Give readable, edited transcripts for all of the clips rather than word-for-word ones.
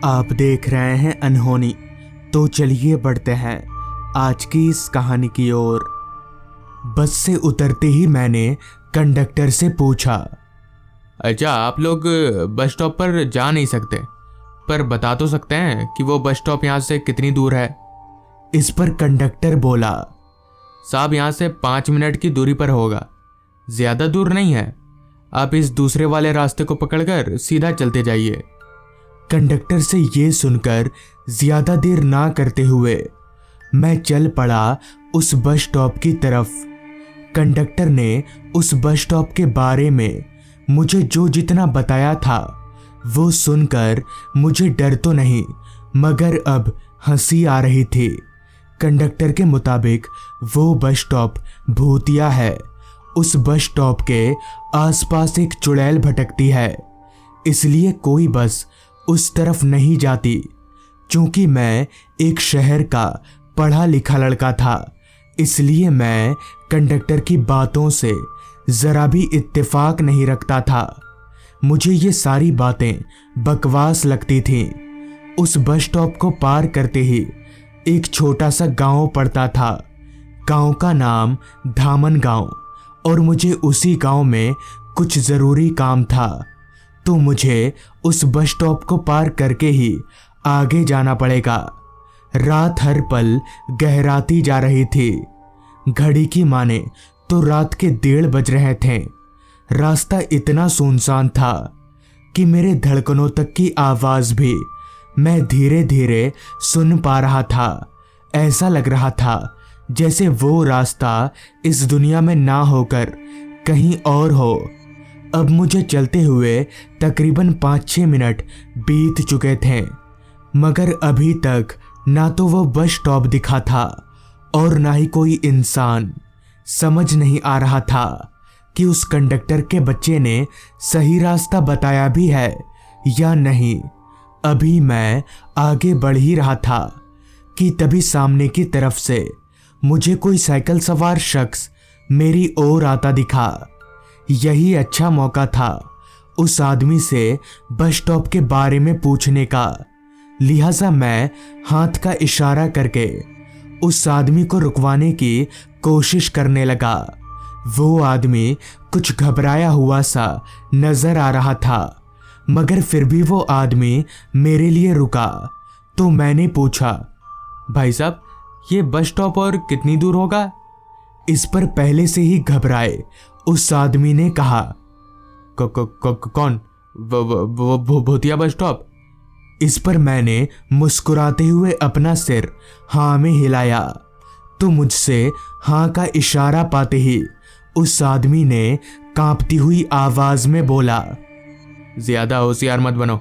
आप देख रहे हैं अनहोनी। तो चलिए बढ़ते हैं आज की इस कहानी की ओर। बस से उतरते ही मैंने कंडक्टर से पूछा, अच्छा आप लोग बस स्टॉप पर जा नहीं सकते, पर बता तो सकते हैं कि वो बस स्टॉप यहाँ से कितनी दूर है। इस पर कंडक्टर बोला, साहब यहाँ से 5 मिनट की दूरी पर होगा, ज़्यादा दूर नहीं है। आप इस दूसरे वाले रास्ते को पकड़कर सीधा चलते जाइए। कंडक्टर से ये सुनकर ज्यादा देर ना करते हुए मैं चल पड़ा उस बस स्टॉप की तरफ। कंडक्टर ने उस बस स्टॉप के बारे में मुझे जो जितना बताया था वो सुनकर मुझे डर तो नहीं मगर अब हंसी आ रही थी। कंडक्टर के मुताबिक वो बस स्टॉप भूतिया है। उस बस स्टॉप के आसपास एक चुड़ैल भटकती है, इसलिए कोई बस उस तरफ नहीं जाती। चूंकि मैं एक शहर का पढ़ा लिखा लड़का था, इसलिए मैं कंडक्टर की बातों से जरा भी इत्तेफाक नहीं रखता था। मुझे ये सारी बातें बकवास लगती थीं। उस बस स्टॉप को पार करते ही एक छोटा सा गांव पड़ता था। गांव का नाम धामन गांव, और मुझे उसी गांव में कुछ ज़रूरी काम था, तो मुझे उस बस स्टॉप को पार करके ही आगे जाना पड़ेगा। रात हर पल गहराती जा रही थी। घड़ी की माने तो रात के 1:30 बज रहे थे। रास्ता इतना सुनसान था कि मेरे धड़कनों तक की आवाज़ भी मैं धीरे धीरे सुन पा रहा था। ऐसा लग रहा था जैसे वो रास्ता इस दुनिया में ना होकर कहीं और हो। अब मुझे चलते हुए तकरीबन 5-6 मिनट बीत चुके थे, मगर अभी तक ना तो वो बस स्टॉप दिखा था और ना ही कोई इंसान। समझ नहीं आ रहा था कि उस कंडक्टर के बच्चे ने सही रास्ता बताया भी है या नहीं। अभी मैं आगे बढ़ ही रहा था कि तभी सामने की तरफ से मुझे कोई साइकिल सवार शख्स मेरी ओर आता दिखा। यही अच्छा मौका था उस आदमी से बस स्टॉप के बारे में पूछने का, लिहाजा मैं हाथ का इशारा करके उस आदमी को रुकवाने की कोशिश करने लगा। वो आदमी कुछ घबराया हुआ सा नजर आ रहा था, मगर फिर भी वो आदमी मेरे लिए रुका। तो मैंने पूछा, भाई साहब ये बस स्टॉप और कितनी दूर होगा? इस पर पहले से ही घबराए उस आदमी ने कहा, कौन? भूतिया बस स्टॉप? इस पर मैंने मुस्कुराते हुए अपना सिर हाँ में हिलाया, तो मुझसे हाँ का इशारा पाते ही उस आदमी ने कांपती हुई आवाज में बोला, ज्यादा होशियार मत बनो।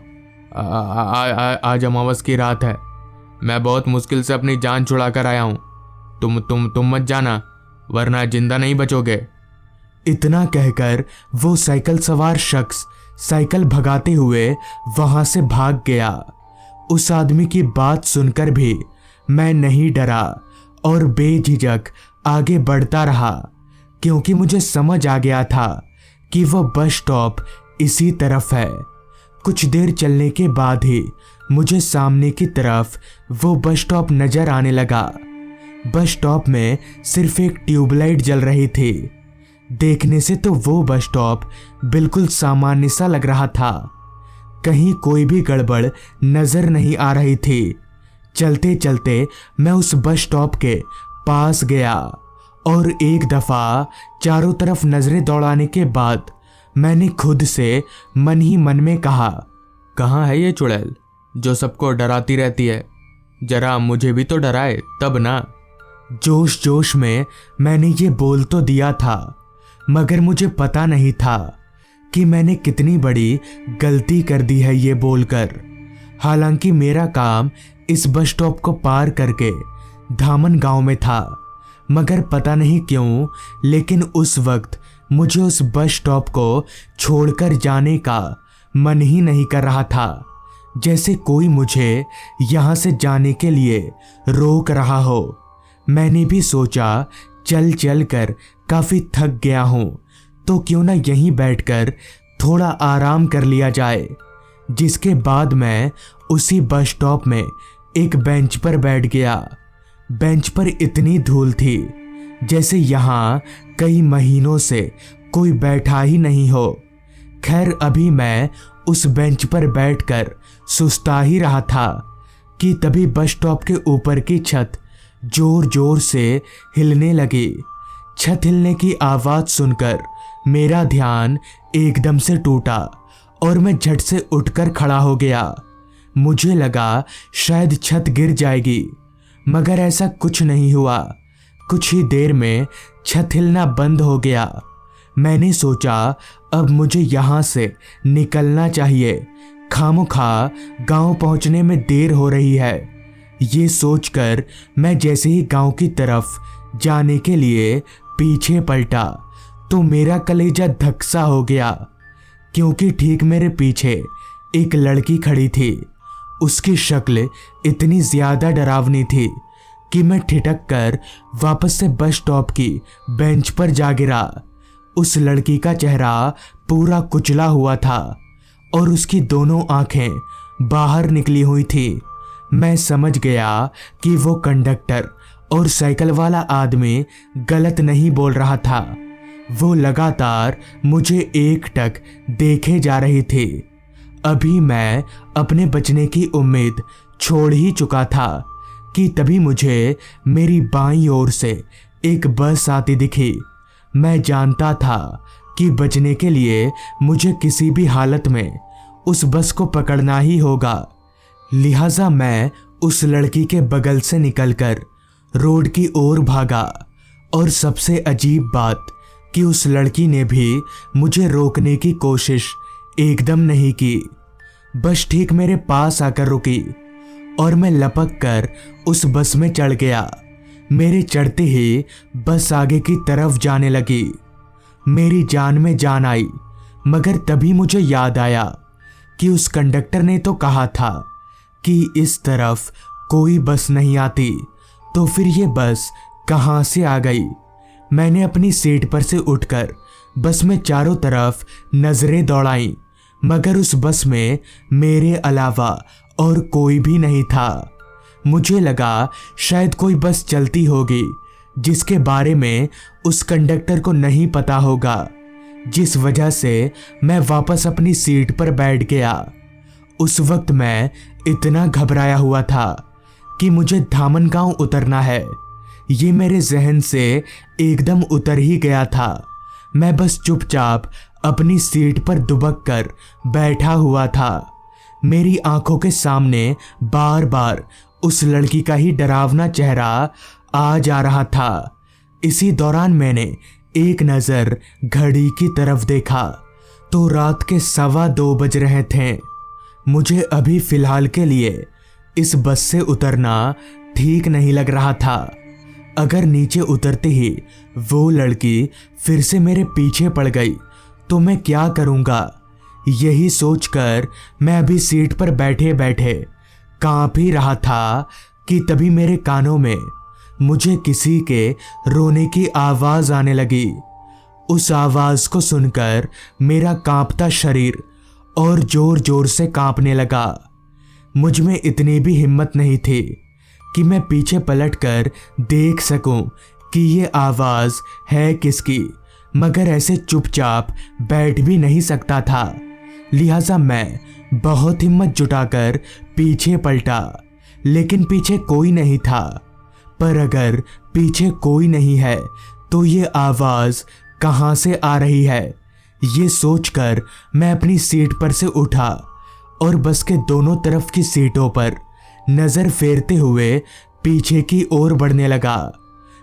आज अमावस की रात है। मैं बहुत मुश्किल से अपनी जान छुड़ा कर आया हूँ। तुम मत जाना, वरना जिंदा नहीं बचोगे। इतना कहकर वो साइकिल सवार शख्स साइकिल भगाते हुए वहां से भाग गया। उस आदमी की बात सुनकर भी मैं नहीं डरा और बेझिझक आगे बढ़ता रहा, क्योंकि मुझे समझ आ गया था कि वो बस स्टॉप इसी तरफ है। कुछ देर चलने के बाद ही मुझे सामने की तरफ वो बस स्टॉप नजर आने लगा। बस स्टॉप में सिर्फ एक ट्यूबलाइट जल रही थी। देखने से तो वो बस स्टॉप बिल्कुल सामान्य सा लग रहा था। कहीं कोई भी गड़बड़ नजर नहीं आ रही थी। चलते चलते मैं उस बस स्टॉप के पास गया और एक दफा चारों तरफ नजरें दौड़ाने के बाद मैंने खुद से मन ही मन में कहा, कहाँ है ये चुड़ैल जो सबको डराती रहती है? जरा मुझे भी तो डराए तब ना। जोश जोश में मैंने ये बोल तो दिया था, मगर मुझे पता नहीं था कि मैंने कितनी बड़ी गलती कर दी है ये बोलकर। हालांकि मेरा काम इस बस स्टॉप को पार करके धामन गांव में था, मगर पता नहीं क्यों लेकिन उस वक्त मुझे उस बस स्टॉप को छोड़कर जाने का मन ही नहीं कर रहा था, जैसे कोई मुझे यहाँ से जाने के लिए रोक रहा हो। मैंने भी सोचा चल चल कर काफ़ी थक गया हूँ, तो क्यों ना यहीं बैठकर थोड़ा आराम कर लिया जाए। जिसके बाद मैं उसी बस स्टॉप में एक बेंच पर बैठ गया। बेंच पर इतनी धूल थी जैसे यहाँ कई महीनों से कोई बैठा ही नहीं हो। खैर, अभी मैं उस बेंच पर बैठकर सुस्ता ही रहा था कि तभी बस स्टॉप के ऊपर की छत जोर जोर से हिलने लगी। छत हिलने की आवाज सुनकर मेरा ध्यान एकदम से टूटा और मैं झट से उठकर खड़ा हो गया। मुझे लगा शायद छत गिर जाएगी, मगर ऐसा कुछ नहीं हुआ। कुछ ही देर में छत हिलना बंद हो गया। मैंने सोचा अब मुझे यहाँ से निकलना चाहिए, खामोखा गांव पहुंचने में देर हो रही है। ये सोचकर मैं जैसे ही गांव की तरफ जाने के लिए पीछे पलटा तो मेरा कलेजा धक्सा हो गया, क्योंकि ठीक मेरे पीछे एक लड़की खड़ी थी। उसकी शक्ल इतनी ज्यादा डरावनी थी कि मैं ठिठक कर वापस से बस स्टॉप की बेंच पर जा गिरा। उस लड़की का चेहरा पूरा कुचला हुआ था और उसकी दोनों आंखें बाहर निकली हुई थी। मैं समझ गया कि वो कंडक्टर और साइकिल वाला आदमी गलत नहीं बोल रहा था। वो लगातार मुझे एकटक देखे जा रही थी। अभी मैं अपने बचने की उम्मीद छोड़ ही चुका था कि तभी मुझे मेरी बाईं ओर से एक बस आती दिखी। मैं जानता था कि बचने के लिए मुझे किसी भी हालत में उस बस को पकड़ना ही होगा। लिहाजा मैं उस लड़की के बगल से निकलकर रोड की ओर भागा और सबसे अजीब बात कि उस लड़की ने भी मुझे रोकने की कोशिश एकदम नहीं की। बस ठीक मेरे पास आकर रुकी और मैं लपक कर उस बस में चढ़ गया। मेरे चढ़ते ही बस आगे की तरफ जाने लगी। मेरी जान में जान आई, मगर तभी मुझे याद आया कि उस कंडक्टर ने तो कहा था कि इस तरफ कोई बस नहीं आती, तो फिर ये बस कहाँ से आ गई। मैंने अपनी सीट पर से उठकर बस में चारों तरफ नजरें दौड़ाईं, मगर उस बस में मेरे अलावा और कोई भी नहीं था। मुझे लगा शायद कोई बस चलती होगी जिसके बारे में उस कंडक्टर को नहीं पता होगा, जिस वजह से मैं वापस अपनी सीट पर बैठ गया। उस वक्त मैं इतना घबराया हुआ था कि मुझे धामनगांव उतरना है, ये मेरे जहन से एकदम उतर ही गया था। मैं बस चुपचाप अपनी सीट पर दुबक कर बैठा हुआ था। मेरी आंखों के सामने बार बार उस लड़की का ही डरावना चेहरा आ जा रहा था। इसी दौरान मैंने एक नज़र घड़ी की तरफ देखा तो रात के 2:15 बज रहे थे। मुझे अभी फिलहाल के लिए इस बस से उतरना ठीक नहीं लग रहा था। अगर नीचे उतरते ही वो लड़की फिर से मेरे पीछे पड़ गई तो मैं क्या करूँगा। यही सोचकर मैं अभी सीट पर बैठे बैठे कांप ही रहा था कि तभी मेरे कानों में मुझे किसी के रोने की आवाज़ आने लगी। उस आवाज़ को सुनकर मेरा कांपता शरीर और जोर जोर से कांपने लगा। मुझ में इतनी भी हिम्मत नहीं थी कि मैं पीछे पलटकर देख सकूं कि ये आवाज़ है किसकी, मगर ऐसे चुपचाप बैठ भी नहीं सकता था। लिहाजा मैं बहुत हिम्मत जुटाकर पीछे पलटा, लेकिन पीछे कोई नहीं था। पर अगर पीछे कोई नहीं है तो ये आवाज़ कहाँ से आ रही है, ये सोचकर मैं अपनी सीट पर से उठा और बस के दोनों तरफ की सीटों पर नज़र फेरते हुए पीछे की ओर बढ़ने लगा।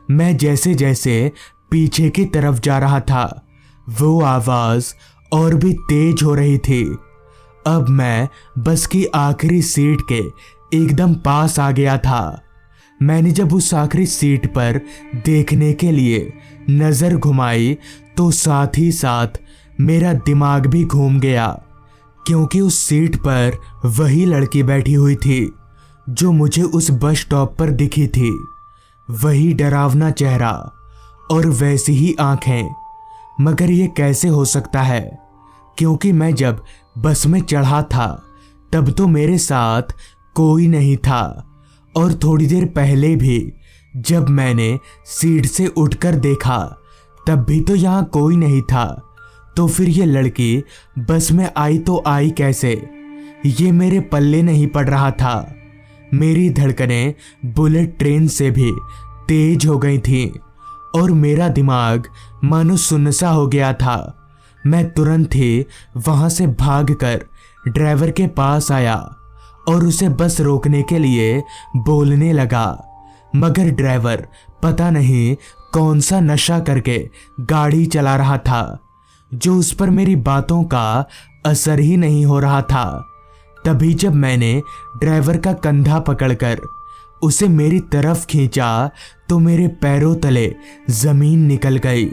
मैं जैसे जैसे पीछे की तरफ जा रहा था वो आवाज़ और भी तेज हो रही थी। अब मैं बस की आखिरी सीट के एकदम पास आ गया था। मैंने जब उस आखिरी सीट पर देखने के लिए नज़र घुमाई तो साथ ही साथ मेरा दिमाग भी घूम गया, क्योंकि उस सीट पर वही लड़की बैठी हुई थी जो मुझे उस बस स्टॉप पर दिखी थी। वही डरावना चेहरा और वैसी ही आंखें। मगर ये कैसे हो सकता है, क्योंकि मैं जब बस में चढ़ा था तब तो मेरे साथ कोई नहीं था, और थोड़ी देर पहले भी जब मैंने सीट से उठकर देखा तब भी तो यहाँ कोई नहीं था। तो फिर ये लड़की बस में आई तो आई कैसे, ये मेरे पल्ले नहीं पड़ रहा था। मेरी धड़कनें बुलेट ट्रेन से भी तेज हो गई थीं और मेरा दिमाग मानो सुनसा हो गया था। मैं तुरंत ही वहां से भागकर ड्राइवर के पास आया और उसे बस रोकने के लिए बोलने लगा, मगर ड्राइवर पता नहीं कौन सा नशा करके गाड़ी चला रहा था, जो उस पर मेरी बातों का असर ही नहीं हो रहा था। तभी जब मैंने ड्राइवर का कंधा पकड़कर उसे मेरी तरफ खींचा तो मेरे पैरों तले जमीन निकल गई,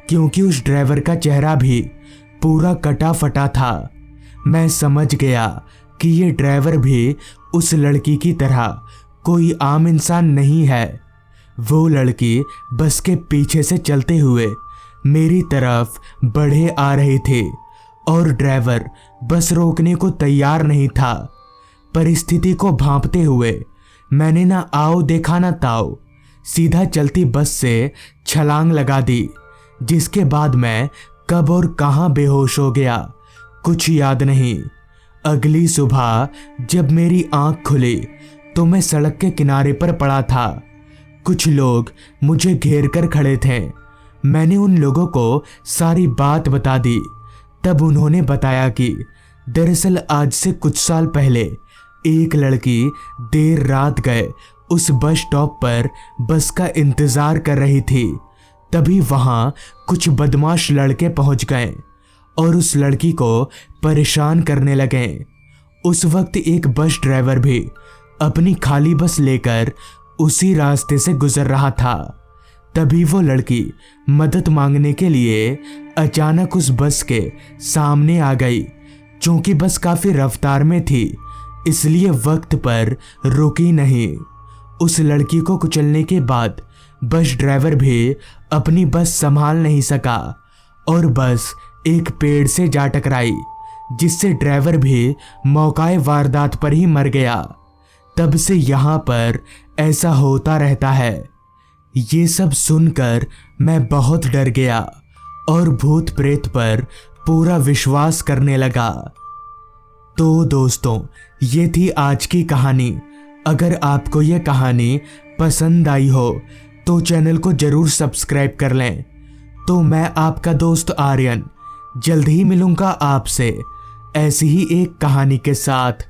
क्योंकि उस ड्राइवर का चेहरा भी पूरा कटा फटा था। मैं समझ गया कि ये ड्राइवर भी उस लड़की की तरह कोई आम इंसान नहीं है। वो लड़की बस के पीछे से चलते हुए मेरी तरफ बढ़े आ रही थी और ड्राइवर बस रोकने को तैयार नहीं था। परिस्थिति को भांपते हुए मैंने ना आओ देखा ना ताओ, सीधा चलती बस से छलांग लगा दी, जिसके बाद मैं कब और कहां बेहोश हो गया कुछ याद नहीं। अगली सुबह जब मेरी आंख खुली तो मैं सड़क के किनारे पर पड़ा था। कुछ लोग मुझे घेर कर खड़े थे। मैंने उन लोगों को सारी बात बता दी। तब उन्होंने बताया कि दरअसल आज से कुछ साल पहले एक लड़की देर रात गए उस बस स्टॉप पर बस का इंतजार कर रही थी। तभी वहां कुछ बदमाश लड़के पहुंच गए और उस लड़की को परेशान करने लगे। उस वक्त एक बस ड्राइवर भी अपनी खाली बस लेकर उसी रास्ते से गुजर रहा था। तभी वो लड़की मदद मांगने के लिए अचानक उस बस के सामने आ गई। चूंकि बस काफी रफ्तार में थी, इसलिए वक्त पर रुकी नहीं। उस लड़की को कुचलने के बाद बस ड्राइवर भी अपनी बस संभाल नहीं सका और बस एक पेड़ से जा टकराई, जिससे ड्राइवर भी मौकाए वारदात पर ही मर गया। तब से यहाँ पर ऐसा होता रहता है। ये सब सुनकर मैं बहुत डर गया और भूत प्रेत पर पूरा विश्वास करने लगा। तो दोस्तों, ये थी आज की कहानी। अगर आपको ये कहानी पसंद आई हो तो चैनल को जरूर सब्सक्राइब कर लें। तो मैं आपका दोस्त आर्यन जल्द ही मिलूंगा आपसे ऐसी ही एक कहानी के साथ।